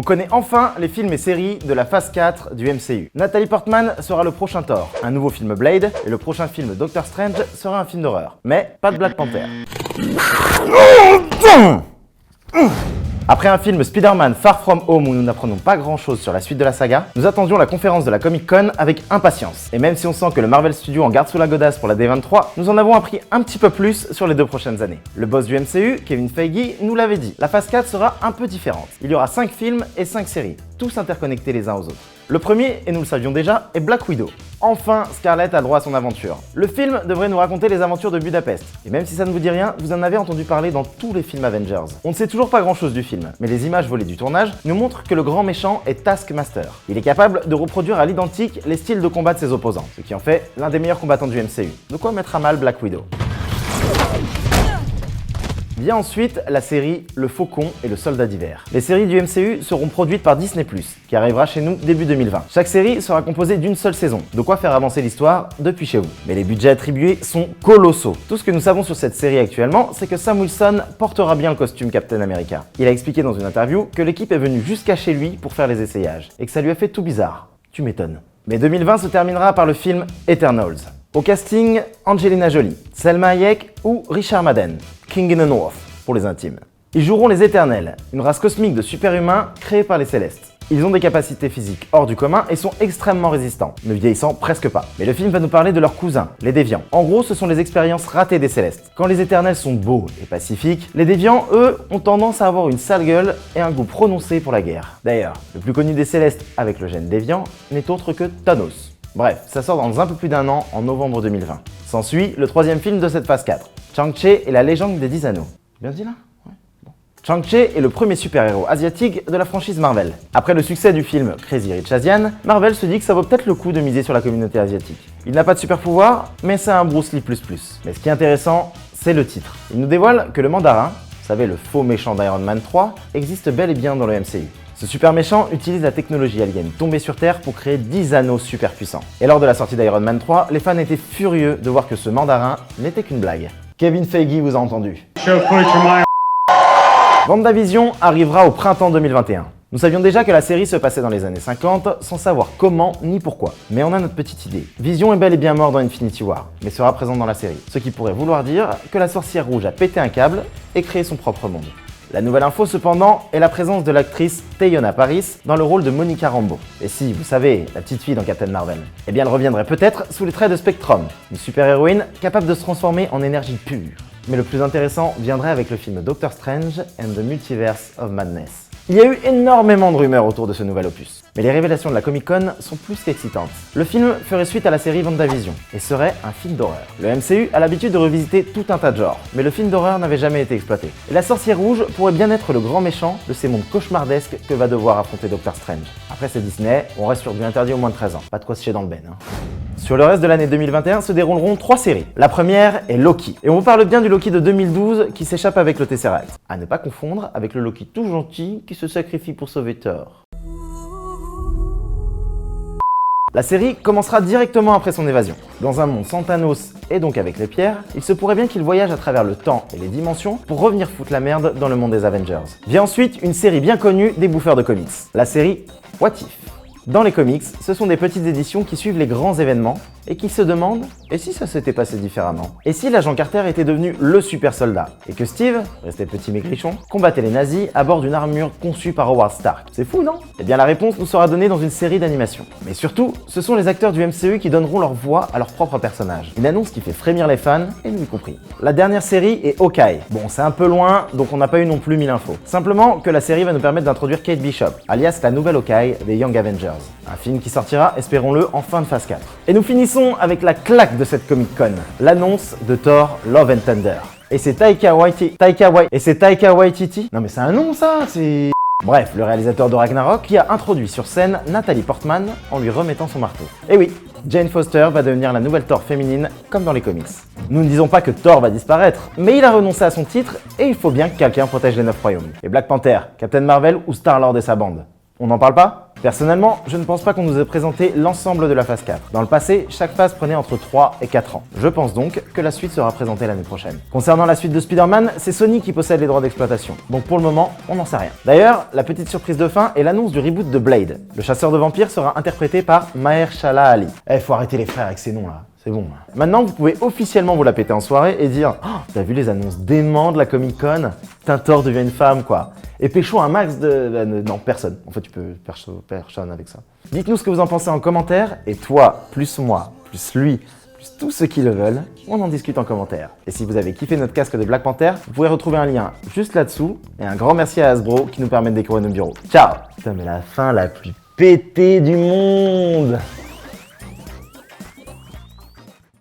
On connaît enfin les films et séries de la phase 4 du MCU. Natalie Portman sera le prochain Thor, un nouveau film Blade, et le prochain film Doctor Strange sera un film d'horreur. Mais pas de Black Panther. Après un film Spider-Man Far From Home où nous n'apprenons pas grand chose sur la suite de la saga, nous attendions la conférence de la Comic Con avec impatience. Et même si on sent que le Marvel Studios en garde sous la godasse pour la D23, nous en avons appris un petit peu plus sur les 2 prochaines années. Le boss du MCU, Kevin Feige, nous l'avait dit, la phase 4 sera un peu différente. Il y aura 5 films et 5 séries, tous interconnectés les uns aux autres. Le premier, et nous le savions déjà, est Black Widow. Enfin, Scarlett a droit à son aventure. Le film devrait nous raconter les aventures de Budapest. Et même si ça ne vous dit rien, vous en avez entendu parler dans tous les films Avengers. On ne sait toujours pas grand chose du film, mais les images volées du tournage nous montrent que le grand méchant est Taskmaster. Il est capable de reproduire à l'identique les styles de combat de ses opposants, ce qui en fait l'un des meilleurs combattants du MCU. De quoi mettre à mal Black Widow. Vient ensuite la série Le Faucon et le Soldat d'hiver. Les séries du MCU seront produites par Disney+, qui arrivera chez nous début 2020. Chaque série sera composée d'une seule saison, de quoi faire avancer l'histoire depuis chez vous. Mais les budgets attribués sont colossaux. Tout ce que nous savons sur cette série actuellement, c'est que Sam Wilson portera bien le costume Captain America. Il a expliqué dans une interview que l'équipe est venue jusqu'à chez lui pour faire les essayages, et que ça lui a fait tout bizarre. Tu m'étonnes. Mais 2020 se terminera par le film Eternals. Au casting, Angelina Jolie, Selma Hayek ou Richard Madden, King in the North pour les intimes. Ils joueront les Éternels, une race cosmique de super-humains créée par les Célestes. Ils ont des capacités physiques hors du commun et sont extrêmement résistants, ne vieillissant presque pas. Mais le film va nous parler de leurs cousins, les Déviants. En gros, ce sont les expériences ratées des Célestes. Quand les Éternels sont beaux et pacifiques, les Déviants, eux, ont tendance à avoir une sale gueule et un goût prononcé pour la guerre. D'ailleurs, le plus connu des Célestes avec le gène Déviant n'est autre que Thanos. Bref, ça sort dans un peu plus d'un an, en novembre 2020. S'ensuit le 3e film de cette phase 4, Shang-Chi et la légende des 10 anneaux. Bien dit là ? Ouais. Bon. Shang-Chi est le premier super-héros asiatique de la franchise Marvel. Après le succès du film Crazy Rich Asian, Marvel se dit que ça vaut peut-être le coup de miser sur la communauté asiatique. Il n'a pas de super-pouvoir, mais c'est un Bruce Lee++. Mais ce qui est intéressant, c'est le titre. Il nous dévoile que le mandarin, vous savez le faux méchant d'Iron Man 3, existe bel et bien dans le MCU. Ce super méchant utilise la technologie alien tombée sur Terre pour créer 10 anneaux super puissants. Et lors de la sortie d'Iron Man 3, les fans étaient furieux de voir que ce mandarin n'était qu'une blague. Kevin Feige vous a entendu. WandaVision arrivera au printemps 2021. Nous savions déjà que la série se passait dans les années 50 sans savoir comment ni pourquoi. Mais on a notre petite idée. Vision est bel et bien mort dans Infinity War, mais sera présent dans la série. Ce qui pourrait vouloir dire que la sorcière rouge a pété un câble et créé son propre monde. La nouvelle info cependant est la présence de l'actrice Teyonah Parris dans le rôle de Monica Rambeau. Et si, vous savez, la petite fille dans Captain Marvel, eh bien elle reviendrait peut-être sous les traits de Spectrum, une super-héroïne capable de se transformer en énergie pure. Mais le plus intéressant viendrait avec le film Doctor Strange and the Multiverse of Madness. Il y a eu énormément de rumeurs autour de ce nouvel opus, mais les révélations de la Comic Con sont plus qu'excitantes. Le film ferait suite à la série WandaVision et serait un film d'horreur. Le MCU a l'habitude de revisiter tout un tas de genres, mais le film d'horreur n'avait jamais été exploité. Et la sorcière rouge pourrait bien être le grand méchant de ces mondes cauchemardesques que va devoir affronter Doctor Strange. Après c'est Disney, on reste sur du interdit au moins de 13 ans, pas de quoi se chier dans le ben. Sur le reste de l'année 2021 se dérouleront 3 séries. La première est Loki. Et on vous parle bien du Loki de 2012 qui s'échappe avec le Tesseract. À ne pas confondre avec le Loki tout gentil qui se sacrifie pour sauver Thor. La série commencera directement après son évasion. Dans un monde sans Thanos et donc avec les pierres, il se pourrait bien qu'il voyage à travers le temps et les dimensions pour revenir foutre la merde dans le monde des Avengers. Vient ensuite une série bien connue des bouffeurs de comics, la série What If. Dans les comics, ce sont des petites éditions qui suivent les grands événements et qui se demandent « et si ça s'était passé différemment ?» Et si l'agent Carter était devenu le super soldat et que Steve, resté petit maigrichon, combattait les nazis à bord d'une armure conçue par Howard Stark. C'est fou, non? Eh bien la réponse nous sera donnée dans une série d'animation. Mais surtout, ce sont les acteurs du MCU qui donneront leur voix à leur propre personnage. Une annonce qui fait frémir les fans, et nous y compris. La dernière série est Hawkeye. Bon, c'est un peu loin, donc on n'a pas eu non plus 1000 infos. Simplement que la série va nous permettre d'introduire Kate Bishop, alias la nouvelle Hawkeye des Young Avengers. Un film qui sortira, espérons-le, en fin de phase 4. Et nous finissons avec la claque de cette Comic Con, l'annonce de Thor Love and Thunder. Et c'est Taika Waititi. Non mais c'est un nom ça, c'est... Bref, le réalisateur de Ragnarok qui a introduit sur scène Natalie Portman en lui remettant son marteau. Et oui, Jane Foster va devenir la nouvelle Thor féminine comme dans les comics. Nous ne disons pas que Thor va disparaître, mais il a renoncé à son titre et il faut bien que quelqu'un protège les 9 royaumes. Et Black Panther, Captain Marvel ou Star-Lord et sa bande. On n'en parle pas ? Personnellement, je ne pense pas qu'on nous ait présenté l'ensemble de la phase 4. Dans le passé, chaque phase prenait entre 3 et 4 ans. Je pense donc que la suite sera présentée l'année prochaine. Concernant la suite de Spider-Man, c'est Sony qui possède les droits d'exploitation. Donc pour le moment, on n'en sait rien. D'ailleurs, la petite surprise de fin est l'annonce du reboot de Blade. Le chasseur de vampires sera interprété par Mahershala Ali. Faut arrêter les frères avec ces noms là. C'est bon. Maintenant, vous pouvez officiellement vous la péter en soirée et dire « Oh, t'as vu les annonces démentes de la Comic-Con ? Tintor devient une femme, quoi. » Et pécho un max de... non, personne. En fait, tu peux personne avec ça. Dites-nous ce que vous en pensez en commentaire. Et toi, plus moi, plus lui, plus tous ceux qui le veulent, on en discute en commentaire. Et si vous avez kiffé notre casque de Black Panther, vous pouvez retrouver un lien juste là-dessous. Et un grand merci à Hasbro qui nous permet de décorer nos bureaux. Ciao. Putain, mais la fin la plus pétée du monde.